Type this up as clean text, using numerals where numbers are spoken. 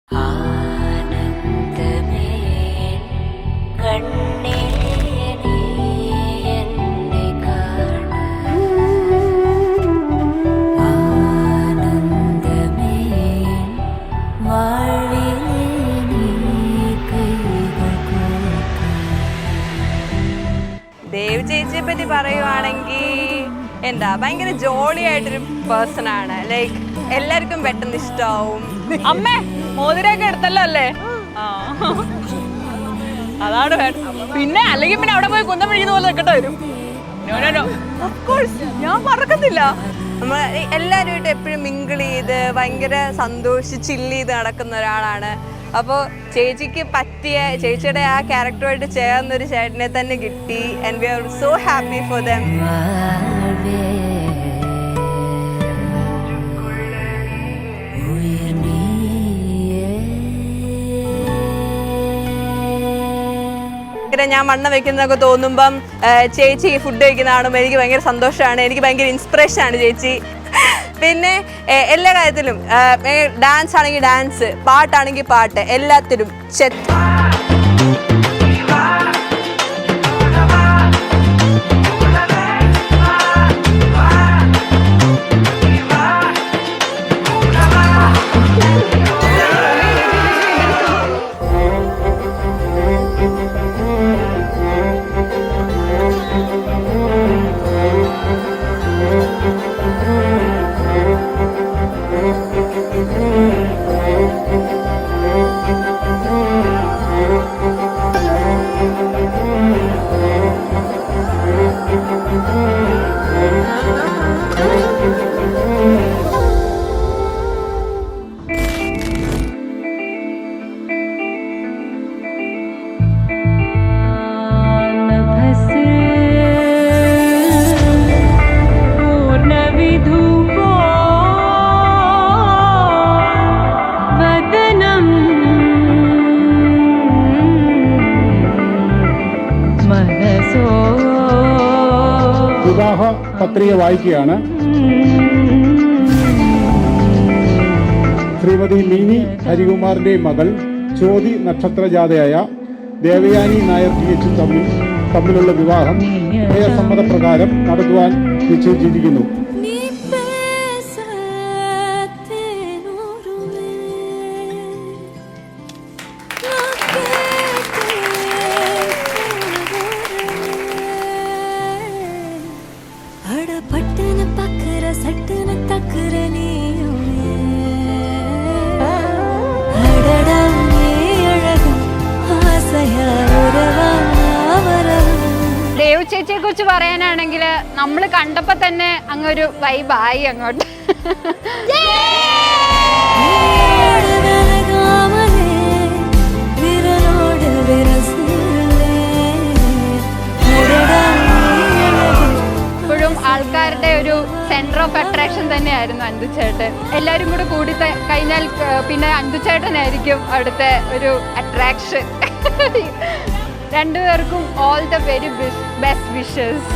ദേവ് ചേച്ചിയെ പറ്റി പറയുവാണെങ്കിൽ എന്താ ഭയങ്കര ജോളി ആയിട്ടൊരു പേഴ്സൺ ആണ്. ലൈക്ക് എല്ലാവർക്കും പെട്ടെന്ന് ഇഷ്ടമാവും. അമ്മേ മോതിരൊക്കെ എടുത്തല്ലോ അല്ലേ? അതാണ് പിന്നെ അല്ലെങ്കിൽ പിന്നെ അവിടെ പോയി കുന്തം പിടിക്കുന്ന പോലെ നിൽക്കേണ്ടി വരും. ഞാൻ മറക്കത്തില്ല. നമ്മൾ എല്ലാവരുമായിട്ട് എപ്പോഴും മിങ്കിൾ ചെയ്ത് ഭയങ്കര സന്തോഷിച്ച് ചില്ല് ചെയ്ത് നടക്കുന്ന ഒരാളാണ്. അപ്പോൾ ചേച്ചിക്ക് പറ്റിയ ചേച്ചിയുടെ ആ ക്യാരക്ടറുമായിട്ട് ചേർന്നൊരു ചേട്ടനെ തന്നെ കിട്ടി. And we are so happy for them. ഞാൻ മണ്ണ വെക്കുന്നതൊക്കെ തോന്നുമ്പം ചേച്ചി ഫുഡ് കഴിക്കുന്ന കാണുമ്പോൾ എനിക്ക് ഭയങ്കര സന്തോഷമാണ്. എനിക്ക് ഭയങ്കര ഇൻസ്പിറേഷനാണ് ചേച്ചി. പിന്നെ എല്ലാ കാര്യത്തിലും ഡാൻസ് ആണെങ്കിൽ ഡാൻസ്, പാട്ടാണെങ്കിൽ പാട്ട്, എല്ലാത്തിലും ചെത്ത്. വിവാഹ പത്രിക വായിക്കുകയാണ്. ശ്രീമതി മിനി ഹരികുമാറിന്റെ മകൾ ചോതി നക്ഷത്രജാതയായ ദേവയാനി നായർ PH തമ്മിലുള്ള വിവാഹം ഉഭയസമ്മതപ്രകാരം നടത്തുവാൻ നിശ്ചയിച്ചിരിക്കുന്നു. ദേവ് ചേച്ചിയെ കുറിച്ച് പറയാനാണെങ്കിൽ നമ്മൾ കണ്ടപ്പോ തന്നെ അങ്ങൊരു വൈബായി അങ്ങോട്ട്. ഇപ്പോഴും ആൾക്കാരുടെ ഒരു സെന്റർ ഓഫ് അട്രാക്ഷൻ തന്നെയായിരുന്നു അന്തുചേട്ടൻ. എല്ലാവരും കൂടെ കൂടി കഴിഞ്ഞാൽ പിന്നെ അന്തുചേട്ടനായിരിക്കും അവിടുത്തെ ഒരു അട്രാക്ഷൻ. രണ്ടുപേർക്കും all the very best wishes.